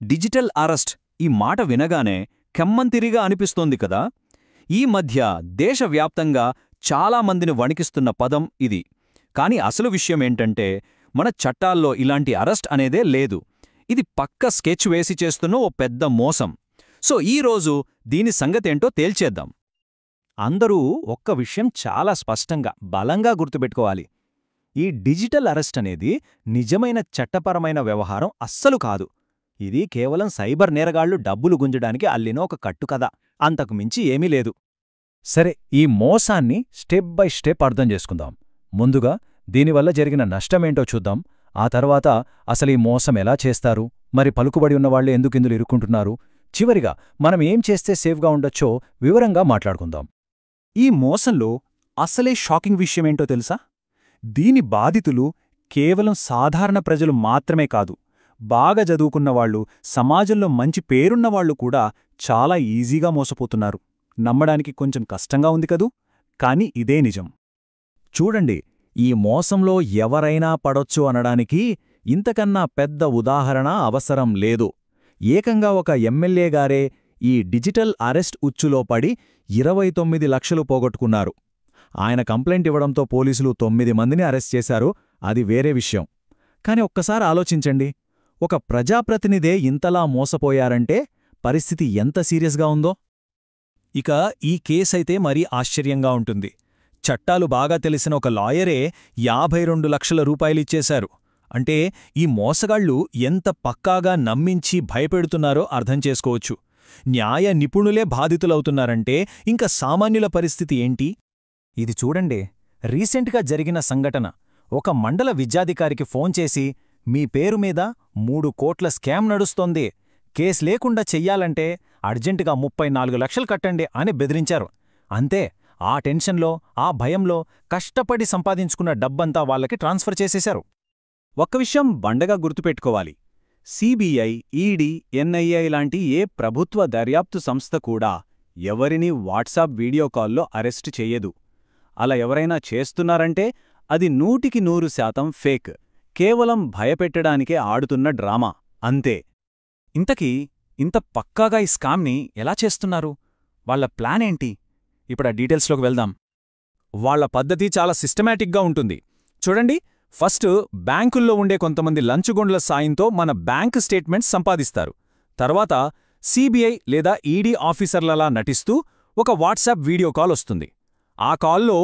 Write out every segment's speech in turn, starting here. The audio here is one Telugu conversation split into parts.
డిజిటల్ అరెస్ట్ ఈ మాట వినగానే కెమ్మంతిరిగా అనిపిస్తోంది కదా. ఈ మధ్య దేశవ్యాప్తంగా చాలామందిని వణికిస్తున్న పదం ఇది. కాని అసలు విషయమేంటంటే మన చట్టాల్లో ఇలాంటి అరెస్ట్ అనేదే లేదు. ఇది పక్క స్కెచ్ వేసి చేస్తున్న ఓ పెద్ద మోసం. సో ఈరోజు దీని సంగతేంటో తేల్చేద్దాం. అందరూ ఒక్క విషయం చాలా స్పష్టంగా బలంగా గుర్తుపెట్టుకోవాలి. ఈ డిజిటల్ అరెస్ట్ అనేది నిజమైన చట్టపరమైన వ్యవహారం అస్సలు కాదు. ఇది కేవలం సైబర్ నేరగాళ్లు డబ్బులు గుంజడానికి అల్లిన ఒక కట్టుకథ, అంతకు మించి ఏమీ లేదు. సరే, ఈ మోసాన్ని స్టెప్ బై స్టెప్ అర్థం చేసుకుందాం. ముందుగా దీనివల్ల జరిగిన నష్టమేంటో చూద్దాం. ఆ తర్వాత అసలీ మోసం ఎలా చేస్తారు, మరి పలుకుబడి ఉన్నవాళ్లు ఎందుకిందులు ఇరుక్కుంటున్నారు, చివరిగా మనం ఏం చేస్తే సేఫ్గా ఉండొచ్చో వివరంగా మాట్లాడుకుందాం. ఈ మోసంలో అసలే షాకింగ్ విషయమేంటో తెలుసా? దీని బాధితులు కేవలం సాధారణ ప్రజలు మాత్రమే కాదు, బాగా చదువుకున్నవాళ్లు, సమాజంలో మంచి పేరున్నవాళ్లు కూడా చాలా ఈజీగా మోసపోతున్నారు. నమ్మడానికి కొంచెం కష్టంగా ఉంది కదూ, కాని ఇదే నిజం. చూడండి, ఈ మోసంలో ఎవరైనా పడొచ్చు అనడానికి ఇంతకన్నా పెద్ద ఉదాహరణ అవసరం లేదు. ఏకంగా ఒక ఎమ్మెల్యే గారే ఈ డిజిటల్ అరెస్ట్ ఉచ్చులో పడి 29 లక్షలు పోగొట్టుకున్నారు. ఆయన కంప్లైంట్ ఇవ్వడంతో పోలీసులు 9 మందిని అరెస్ట్ చేశారు, అది వేరే విషయం. కాని ఒక్కసారి ఆలోచించండి, ఒక ప్రజాప్రతినిధే ఇంతలా మోసపోయారంటే పరిస్థితి ఎంత సీరియస్గా ఉందో. ఇక ఈ కేసైతే మరీ ఆశ్చర్యంగా ఉంటుంది. చట్టాలు బాగా తెలిసిన ఒక లాయరే 52 లక్షల రూపాయలిచ్చేశారు. అంటే ఈ మోసగాళ్లు ఎంత పక్కాగా నమ్మించి భయపెడుతున్నారో అర్థం చేసుకోవచ్చు. న్యాయ నిపుణులే బాధితులవుతున్నారంటే ఇంక సామాన్యుల పరిస్థితి ఏంటి? ఇది చూడండి, రీసెంట్గా జరిగిన సంఘటన. ఒక మండల విద్యాధికారికి ఫోన్ చేసి, మీ పేరు మీద 3 కోట్ల స్కామ్ నడుస్తోంది, కేసు లేకుండా చెయ్యాలంటే అర్జెంటుగా 34 లక్షలు కట్టండి అని బెదిరించారు. అంతే, ఆ టెన్షన్లో, ఆ భయంలో కష్టపడి సంపాదించుకున్న డబ్బంతా వాళ్లకి ట్రాన్స్ఫర్ చేసేశారు. ఒక్క విషయం బండగా గుర్తుపెట్టుకోవాలి. సిబిఐ, ఈడీ, ఎన్ఐఏ లాంటి ఏ ప్రభుత్వ దర్యాప్తు సంస్థ కూడా ఎవరినీ వాట్సాప్ వీడియో కాల్లో అరెస్టు చెయ్యదు. అలా ఎవరైనా చేస్తున్నారంటే అది 100% ఫేక్, కేవలం భయపెట్టడానికే ఆడుతున్న డ్రామా, అంతే. ఇంతకీ ఇంత పక్కాగా ఈ స్కామ్ని ఎలా చేస్తున్నారు? వాళ్ల ప్లాన్ ఏంటి? ఇప్పుడు ఆ డీటెయిల్స్లోకి వెళ్దాం. వాళ్ల పద్ధతి చాలా సిస్టమాటిక్గా ఉంటుంది. చూడండి, ఫస్ట్ బ్యాంకుల్లో ఉండే కొంతమంది లంచుగొండ్ల సాయంతో మన బ్యాంక్ స్టేట్మెంట్స్ సంపాదిస్తారు. తర్వాత సిబిఐ లేదా ఈడీ ఆఫీసర్లలా నటిస్తూ ఒక వాట్సాప్ వీడియో కాల్ వస్తుంది. ఆ కాల్లో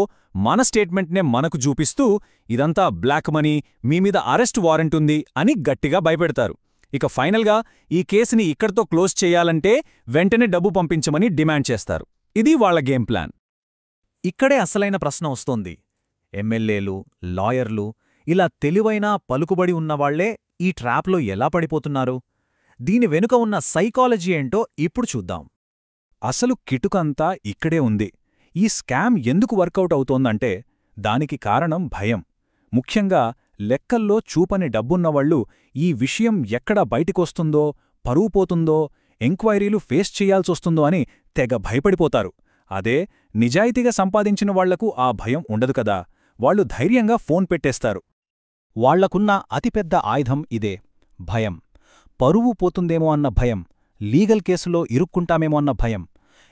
మన స్టేట్మెంట్నే మనకు చూపిస్తూ ఇదంతా బ్లాక్ మనీ, మీమీద అరెస్ట్ వారెంటుంది అని గట్టిగా భయపెడతారు. ఇక ఫైనల్గా ఈ కేసుని ఇక్కడితో క్లోజ్ చేయాలంటే వెంటనే డబ్బు పంపించమని డిమాండ్ చేస్తారు. ఇది వాళ్ల గేమ్ ప్లాన్. ఇక్కడే అసలైన ప్రశ్న వస్తోంది. ఎమ్మెల్యేలు, లాయర్లు, ఇలా తెలివైన పలుకుబడి ఉన్నవాళ్లే ఈ ట్రాప్లో ఎలా పడిపోతున్నారు? దీని వెనుక ఉన్న సైకాలజీ ఏంటో ఇప్పుడు చూద్దాం. అసలు కిటుకంతా ఇక్కడే ఉంది. ఈ స్కామ్ ఎందుకు వర్కౌట్ అవుతోందంటే దానికి కారణం భయం. ముఖ్యంగా లెక్కల్లో చూపని డబ్బున్నవాళ్లు ఈ విషయం ఎక్కడ బయటికొస్తుందో, పరువు పోతుందో, ఎంక్వైరీలు ఫేస్ చెయ్యాల్సొస్తుందో అని తెగ భయపడిపోతారు. అదే నిజాయితీగా సంపాదించిన వాళ్లకు ఆ భయం ఉండదు కదా, వాళ్లు ధైర్యంగా ఫోన్ పెట్టేస్తారు. వాళ్లకున్న అతిపెద్ద ఆయుధం ఇదే, భయం. పరువు పోతుందేమో అన్న భయం, లీగల్ కేసులో ఇరుక్కుంటామేమో అన్న భయం.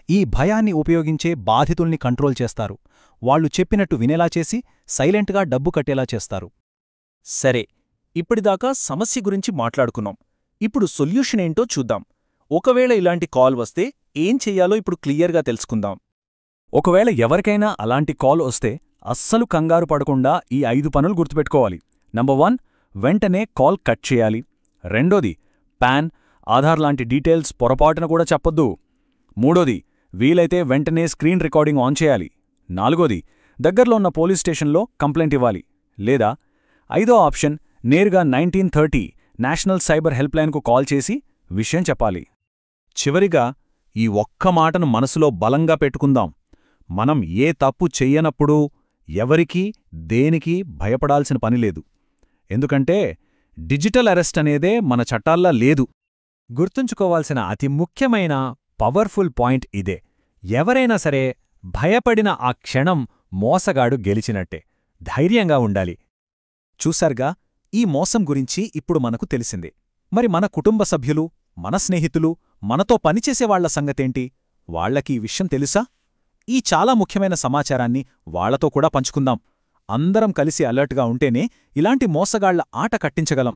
ఈ భయాన్ని ఉపయోగించే బాధితుల్ని కంట్రోల్ చేస్తారు. వాళ్లు చెప్పినట్టు వినేలా చేసి సైలెంట్గా డబ్బు కట్టేలా చేస్తారు. సరే, ఇప్పటిదాకా సమస్య గురించి మాట్లాడుకున్నాం. ఇప్పుడు సొల్యూషన్ ఏంటో చూద్దాం. ఒకవేళ ఇలాంటి కాల్ వస్తే ఏం చెయ్యాలో ఇప్పుడు క్లియర్గా తెలుసుకుందాం. ఒకవేళ ఎవరికైనా అలాంటి కాల్ వస్తే అస్సలు కంగారు పడకుండా ఈ 5 పనులు గుర్తుపెట్టుకోవాలి. నంబర్ 1, వెంటనే కాల్ కట్ చేయాలి. రెండోది, పాన్, ఆధార్ లాంటి డీటెయిల్స్ పొరపాటున కూడా చెప్పొద్దు. మూడోది, వీలైతే వెంటనే స్క్రీన్ రికార్డింగ్ ఆన్ చేయాలి. నాలుగోది, దగ్గర్లో ఉన్న పోలీస్ స్టేషన్లో కంప్లైంట్ ఇవ్వాలి. లేదా ఐదో ఆప్షన్, నేరుగా 1930 నేషనల్ సైబర్ హెల్ప్లైన్కు కాల్ చేసి విషయం చెప్పాలి. చివరిగా ఈ ఒక్క మాటను మనసులో బలంగా పెట్టుకుందాం. మనం ఏ తప్పు చెయ్యనప్పుడూ ఎవరికీ దేనికి భయపడాల్సిన పనిలేదు. ఎందుకంటే డిజిటల్ అరెస్ట్ అనేదే మన చట్టాల్లా లేదు. గుర్తుంచుకోవాల్సిన అతి ముఖ్యమైన పవర్ఫుల్ పాయింట్ ఇదే. ఎవరైనా సరే భయపడిన ఆ క్షణం మోసగాడు గెలిచినట్టే. ధైర్యంగా ఉండాలి. చూశారుగా, ఈ మోసం గురించి ఇప్పుడు మనకు తెలిసింది. మరి మన కుటుంబ సభ్యులు, మన స్నేహితులు, మనతో పనిచేసేవాళ్ల సంగతేంటి? వాళ్లకి ఈ విషయం తెలుసా? ఈ చాలా ముఖ్యమైన సమాచారాన్ని వాళ్లతో కూడా పంచుకుందాం. అందరం కలిసి అలర్ట్గా ఉంటేనే ఇలాంటి మోసగాళ్ల ఆట కట్టించగలం.